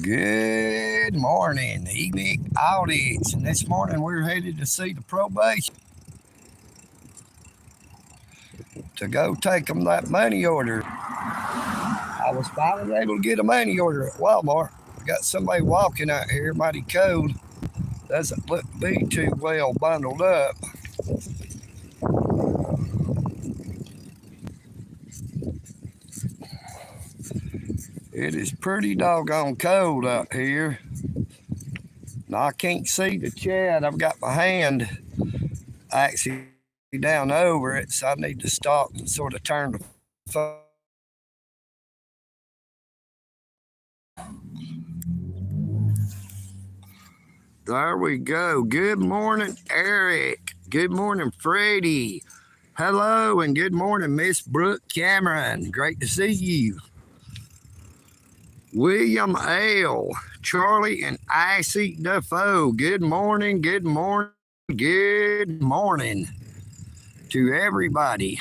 Good morning, EagleNick audience. And this morning we're headed to see the probation to go take them that money order. I was finally able to get a money order at Walmart. We got somebody walking out here, mighty cold. Doesn't look to be too well bundled up. It is pretty doggone cold out here. Now I can't see the chat. I've got my hand actually down over it, so I need to stop and sort of turn the phone. There we go. Good morning, Eric. Good morning, Freddie. Hello, and good morning, Miss Brooke Cameron. Great to see you. William L., Charlie, and Icy Defoe. Good morning, good morning, good morning to everybody.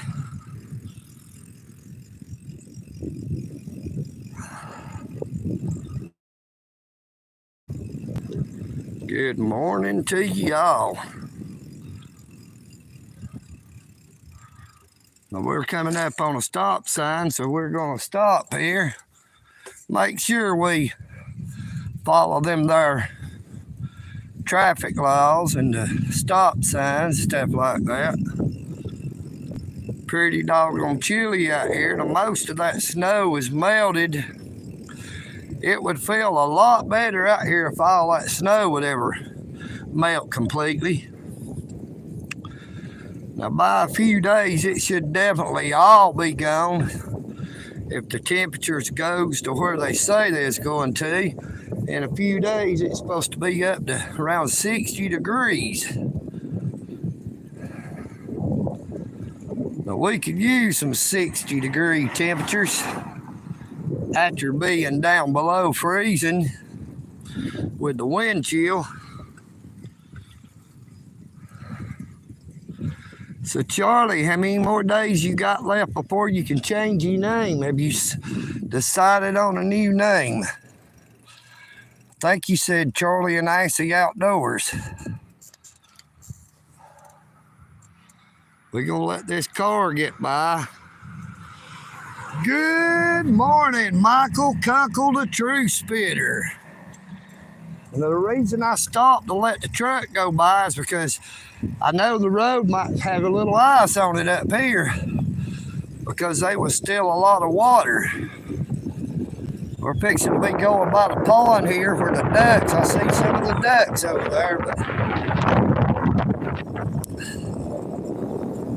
Good morning to y'all. Now we're coming up on a stop sign, so we're going to stop here. Make sure we follow them there traffic laws and the stop signs, stuff like that. Pretty doggone chilly out here. Now most of that snow is melted. It would feel a lot better out here if all that snow would ever melt completely. Now by a few days it should definitely all be gone. If the temperatures goes to where they say they're going to, in a few days it's supposed to be up to around 60 degrees. But we could use some 60-degree temperatures after being down below freezing with the wind chill. So Charlie, how many more days you got left before you can change your name? Have you decided on a new name? I think you said Charlie and Icy Outdoors. We're gonna let this car get by. Good morning, Michael Kunkel, the True Spitter. And the reason I stopped to let the truck go by is because I know the road might have a little ice on it up here because there was still a lot of water. We're fixing to be going by the pond here for the ducks. I see some of the ducks over there, but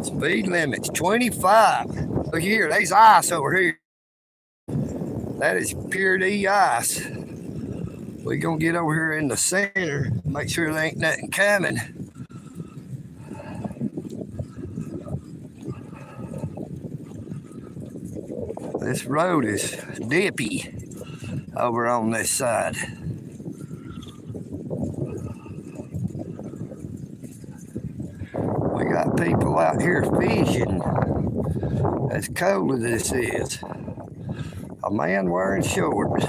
speed limit's 25. Look here, there's ice over here. That is pure D ice. We're gonna get over here in the center, make sure there ain't nothing coming. This road is dippy over on this side. We got people out here fishing. As cold as this is. A man wearing shorts.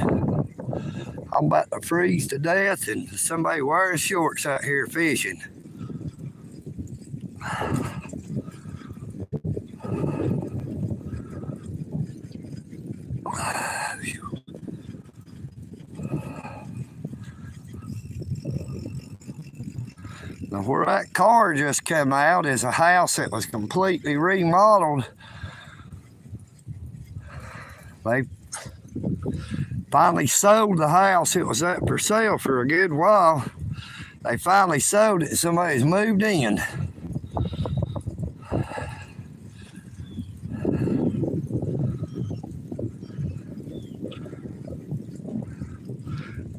I'm about to freeze to death and somebody wearing shorts out here fishing. Now where that car just came out is a house that was completely remodeled. They finally sold the house. It was up for sale for a good while. They finally sold it. Somebody's moved in.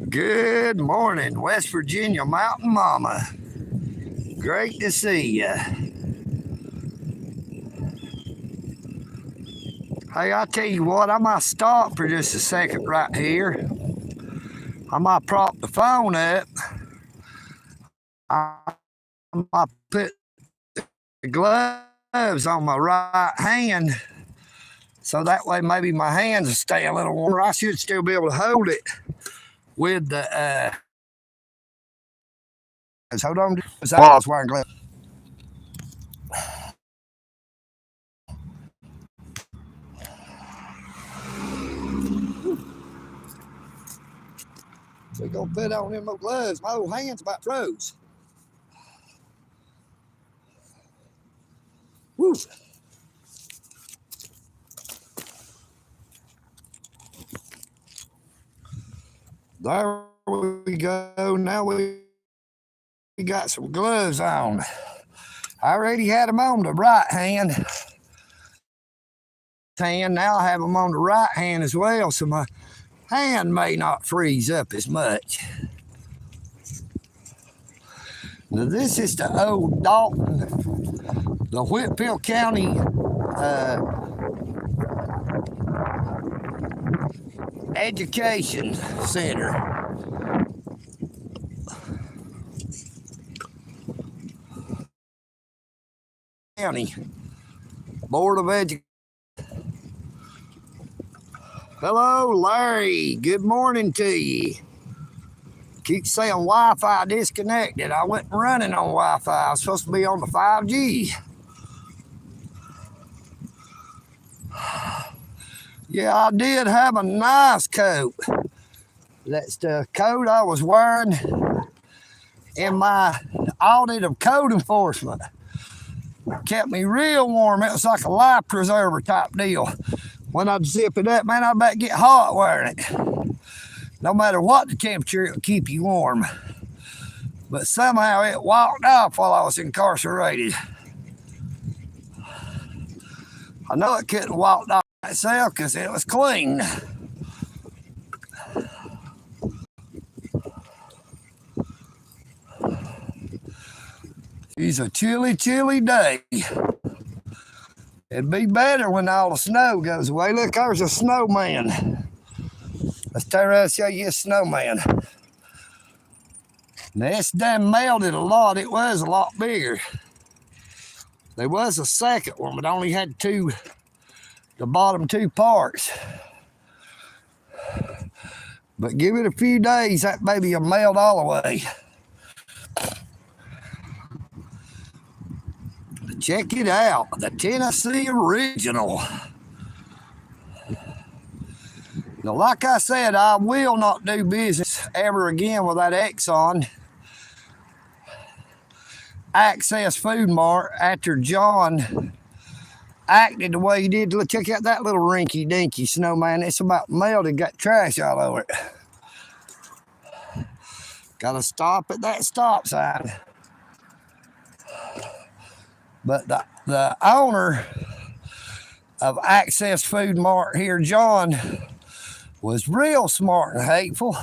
Good morning, West Virginia Mountain Mama. Great to see ya. Hey, I tell you what, I might stop for just a second right here. I might prop the phone up. I might put the gloves on my right hand so that way maybe my hands will stay a little warmer. I should still be able to hold it with the hold on, I was wearing gloves. We gonna put on them gloves. My old hands about froze. Woo. There we go. Now we got some gloves on. I already had them on the right hand. Now I have them on the right hand as well, so my hand may not freeze up as much. Now this is the old Dalton, the Whitfield County Education Center. County Board of Education. Hello, Larry. Good morning to you. Keep saying Wi-Fi disconnected. I wasn't running on Wi-Fi. I was supposed to be on the 5G. Yeah, I did have a nice coat. That's the coat I was wearing in my audit of code enforcement. Kept me real warm. It was like a life preserver type deal. When I'd zip it up, man, I bet get hot wearing it. No matter what the temperature, it'll keep you warm. But somehow it walked off while I was incarcerated. I know it couldn't walk off myself because it was clean. It's a chilly, chilly day. It'd be better when all the snow goes away. Look, there's a snowman. Let's turn around and show you a snowman. Now, it's done melted a lot. It was a lot bigger. There was a second one, but only had the bottom two parts. But give it a few days, that baby will melt all the way. Check it out, the Tennessee Original. Now, like I said, I will not do business ever again with that Exxon Access Food Mart after John acted the way he did. Look, check out that little rinky-dinky snowman. It's about melted, got trash all over it. Gotta stop at that stop sign. But the owner of Access Food Mart here, John, was real smart and hateful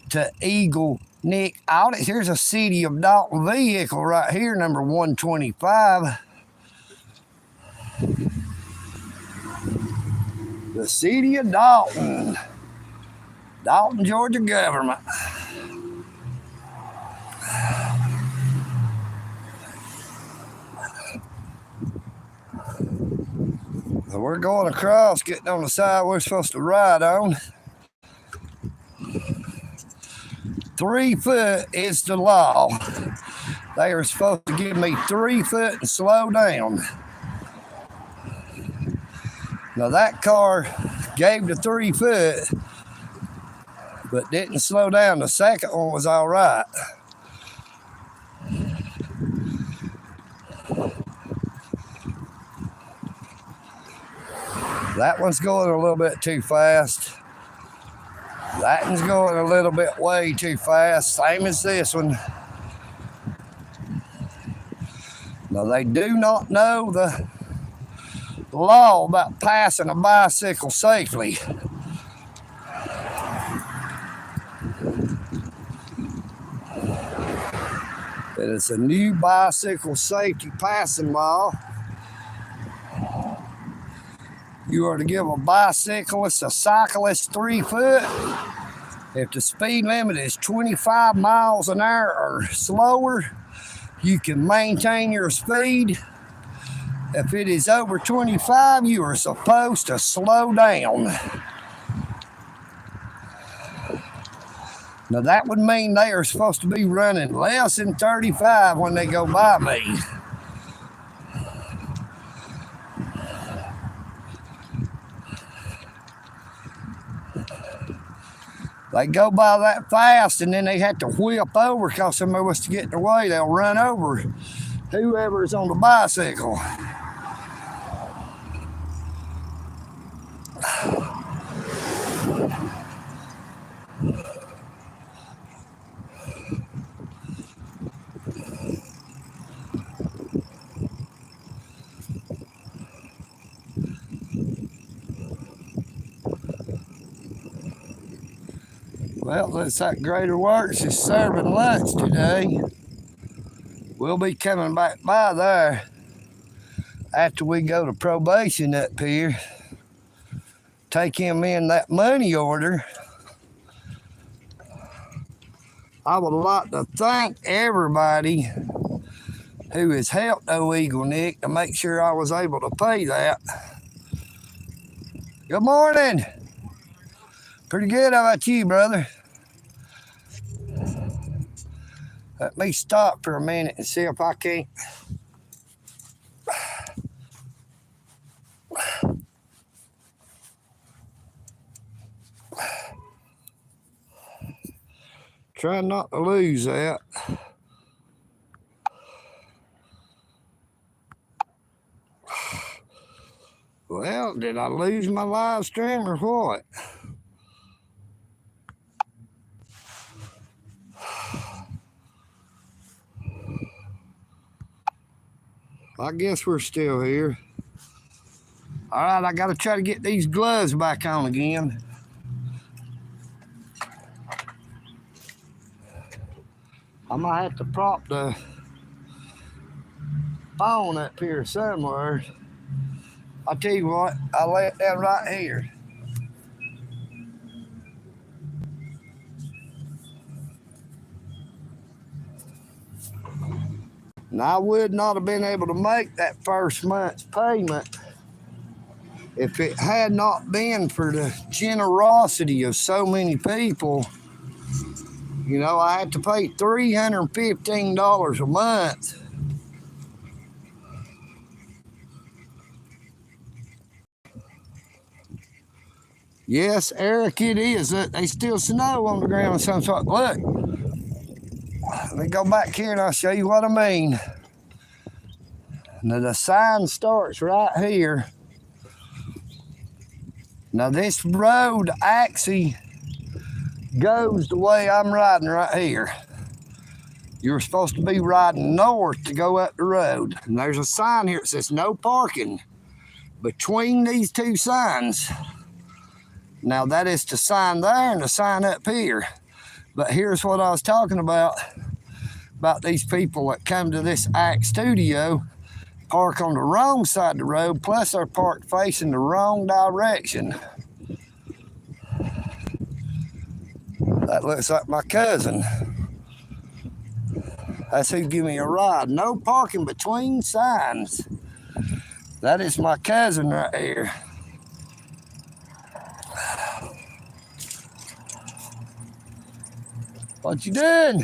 to EagleNick audits. Here's a City of Dalton vehicle right here, number 125. The City of Dalton, Georgia government. So we're going across, getting on the side we're supposed to ride on. 3 foot is the law. They are supposed to give me 3 foot and slow down. Now that car gave the 3 foot, but didn't slow down. The second one was all right. That one's going a little bit too fast. That one's going a little bit way too fast, same as this one. Now, they do not know the law about passing a bicycle safely. But it's a new bicycle safety passing law. You are to give a bicyclist, a cyclist 3 foot if the speed limit is 25 miles an hour or slower. You can maintain your speed. If it is over 25, you are supposed to slow down. Now that would mean they are supposed to be running less than 35 when they go by me. They go by that fast and then they have to whip over because somebody was to get in their way. They'll run over whoever's on the bicycle. Well, looks like Greater Works is serving lunch today. We'll be coming back by there after we go to probation up here. Take him in that money order. I would like to thank everybody who has helped EagleNick to make sure I was able to pay that. Good morning. Pretty good. How about you, brother? Let me stop for a minute and see if I can't. Try not to lose that. Well, did I lose my live stream or what? I guess we're still here. All right, I got to try to get these gloves back on again. I might have to prop the phone up here somewhere. I'll tell you what, I'll lay it down right here. And I would not have been able to make that first month's payment if it had not been for the generosity of so many people. You know, I had to pay $315 a month. Yes, Eric, it is. They still snow on the ground of some sort. Look. Let me go back here and I'll show you what I mean. Now the sign starts right here. Now this road actually goes the way I'm riding right here. You're supposed to be riding north to go up the road. And there's a sign here that says no parking between these two signs. Now that is the sign there and the sign up here. But here's what I was talking about these people that come to this Act Studio, park on the wrong side of the road, plus they're parked facing the wrong direction. That looks like my cousin. That's who give me a ride. No parking between signs. That is my cousin right here. What you doing? I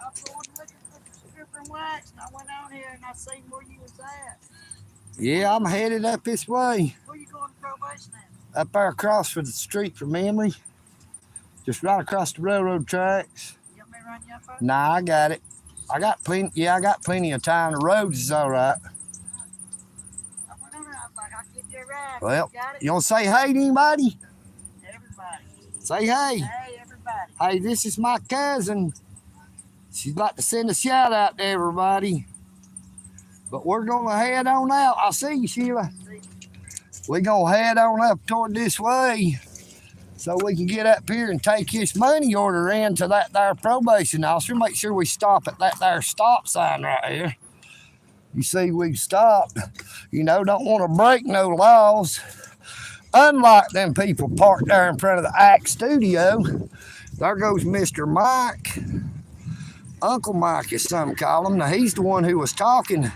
was going looking for the stripper and wax, and I went out here and I seen where you was at. Yeah, I'm headed up this way. Where you going to probation at? Up there across for the street from Emory. Just right across the railroad tracks. You want me to run you up there? Nah, I got it. I got plenty of time. The roads is all right. I went on there, I was like, I'll give you a ride. Well, Got it? you want to say hey to anybody? Everybody. Say hey. Hey, everybody. Hey, this is my cousin. She'd like to send a shout out to everybody. But we're going to head on out. I'll see you, Sheila. We're going to head on up toward this way so we can get up here and take this money order in to that there probation officer. Make sure we stop at that there stop sign right here. You see, we've stopped. You know, don't want to break no laws. Unlike them people parked there in front of the Act Studio. There goes Mr. Mike. Uncle Mike, as some call him. Now, he's the one who was talking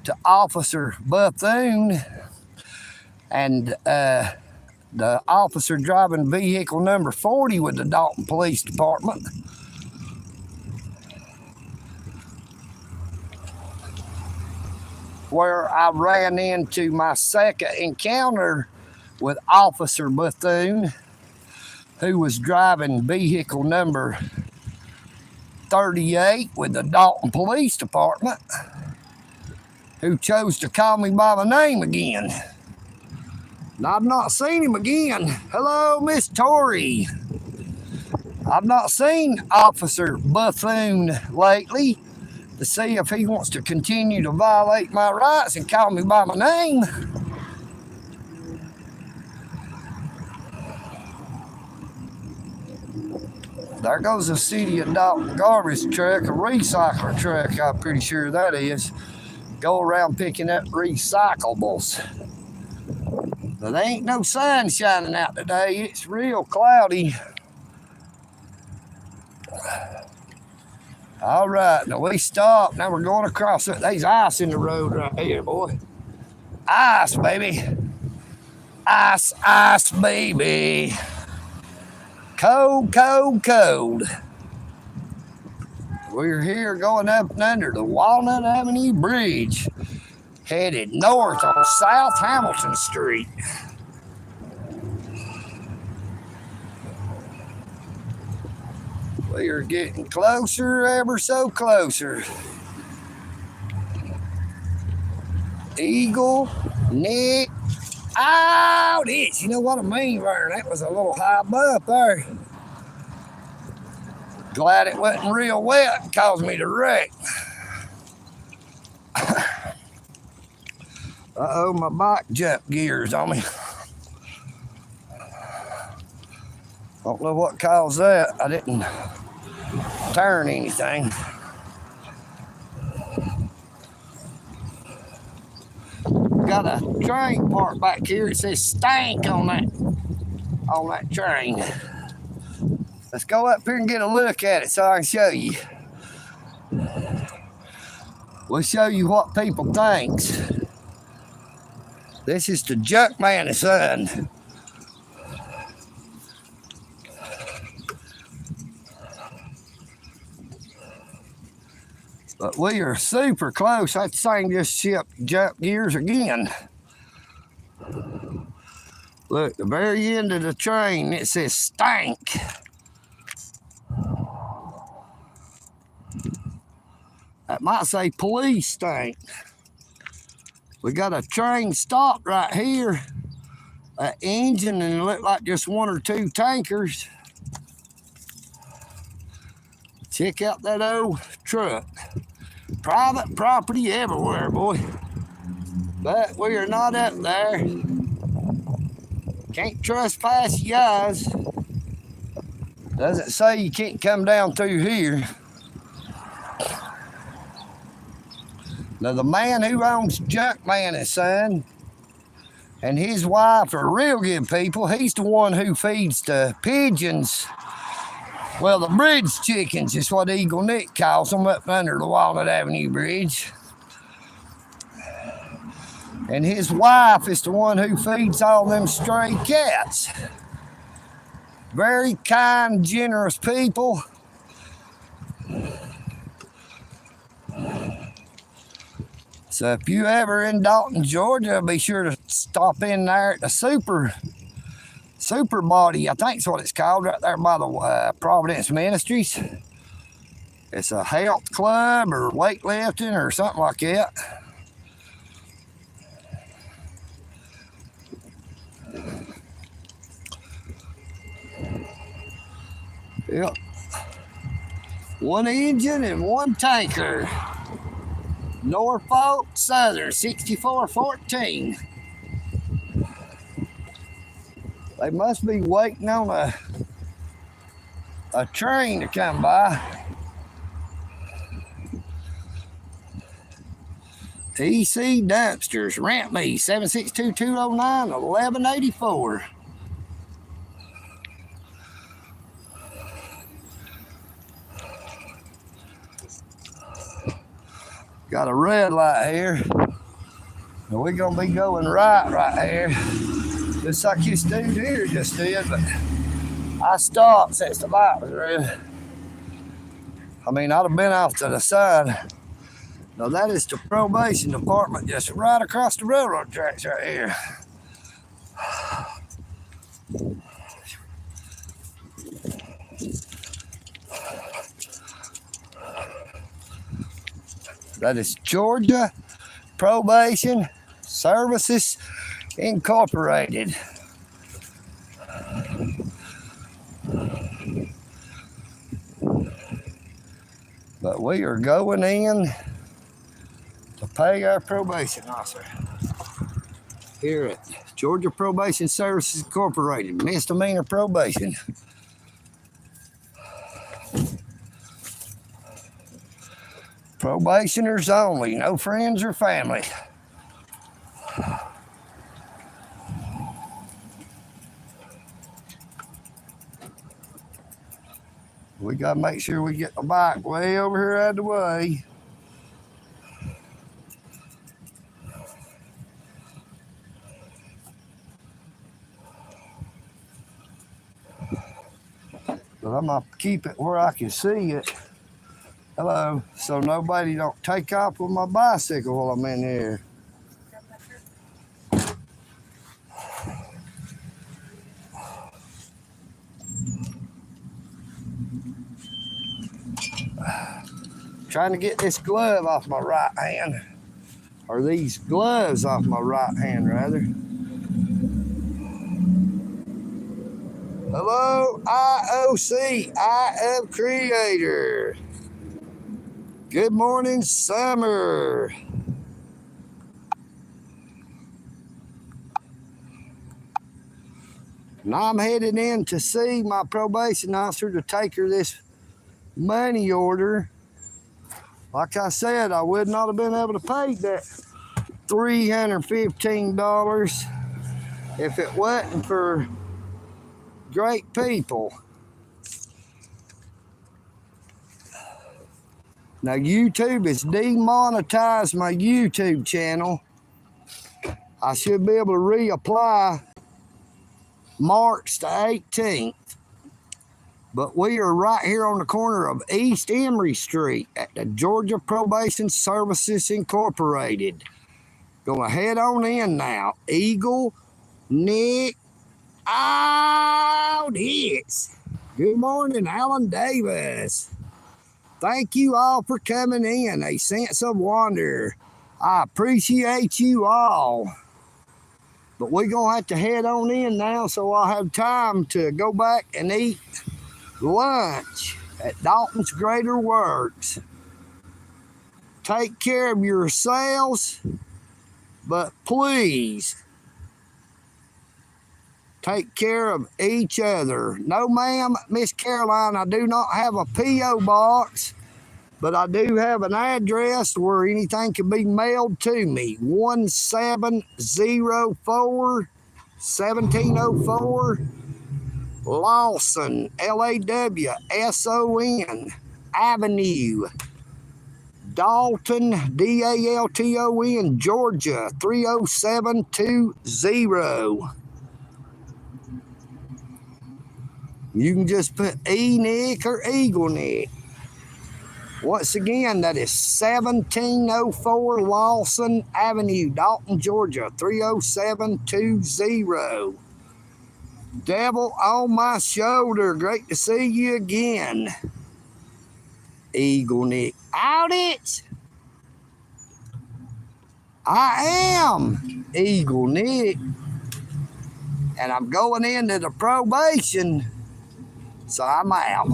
to Officer Bethune and the officer driving vehicle number 40 with the Dalton Police Department. where I ran into my second encounter with Officer Bethune, who was driving vehicle number 38 with the Dalton Police Department, who chose to call me by my name again. And I've not seen him again. Hello, Miss Tori. I've not seen Officer Bethune lately to see if he wants to continue to violate my rights and call me by my name. There goes a City of Dalton garbage truck, a recycler truck, I'm pretty sure that is. Go around picking up recyclables. But there ain't no sun shining out today. It's real cloudy. All right, now we stopped. Now we're going across it. There's ice in the road right here, boy. Ice, baby. Ice, ice, baby. Cold, cold, cold. We're here going up and under the Walnut Avenue Bridge, headed north on South Hamilton Street. We are getting closer, ever so closer. EagleNick. Ow, ditch. You know what I mean, Vern? That was a little high up there. Glad it wasn't real wet and caused me to wreck. Uh-oh, my bike jumped gears on me. Don't know what caused that. I didn't turn anything. Got a train parked back here. It says stank on that train. Let's go up here and get a look at it so I can show you. We'll show you what people think. This is the Junk Man and Son. But we are super close. That thing just shipped jump gears again. Look, the very end of the train, it says stank. That might say police stank. We got a train stopped right here. An engine, and it looked like just one or two tankers. Check out that old truck. Private property everywhere, boy. But we are not up there. Can't trespass you guys. Doesn't say you can't come down through here. Now, the man who owns Junk Man and Son and his wife are real good people. He's the one who feeds the pigeons. Well, the bridge chickens is what EagleNick calls them up under the Walnut Avenue Bridge. And his wife is the one who feeds all them stray cats. Very kind, generous people. So if you ever in Dalton, Georgia, be sure to stop in there at the Super Body, I think is what it's called, right there by the Providence Ministries. It's a health club or weightlifting or something like that. Yep. One engine and one tanker. Norfolk Southern 6414. They must be waiting on a train to come by. EC Dumpsters, rent me 762-209-1184. Got a red light here. And we're gonna be going right here. Just like this dude here just did, but I stopped since the light was red. I mean, I'd have been off to the side Now that is the probation department just right across the railroad tracks right here. That is Georgia Probation Services Incorporated. But we are going in to pay our probation officer here at Georgia Probation Services Incorporated, misdemeanor probation. Probationers only, no friends or family. We gotta make sure we get the bike way over here out of the way. But I'm gonna keep it where I can see it. Hello, so nobody don't take off with my bicycle while I'm in here. Trying to get this glove off my right hand, or these gloves off my right hand rather. Hello, IOC, I am Creator. Good morning, summer. Now I'm headed in to see my probation officer to take her this money order. Like I said, I would not have been able to pay that $315 if it wasn't for great people. Now YouTube has demonetized my YouTube channel. I should be able to reapply March the 18th. But we are right here on the corner of East Emory Street at the Georgia Probation Services Incorporated. Gonna head on in now. EagleNick out hits. Good morning, Alan Davis. Thank you all for coming in. A sense of wonder. I appreciate you all. But we're going to have to head on in now so I'll have time to go back and eat lunch at Dalton's Greater Works. Take care of yourselves, but please take care of each other. No, ma'am, Miss Caroline, I do not have a P.O. box, but I do have an address where anything can be mailed to me. 1704 Lawson, Lawson Avenue, Dalton, Dalton, Georgia, 30720. You can just put EagleNick or EagleNick. Once again, that is 1704 Lawson Avenue, Dalton, Georgia, 30720. Devil on my shoulder. Great to see you again. EagleNick out it. I am EagleNick. And I'm going into the probation. So I'm out.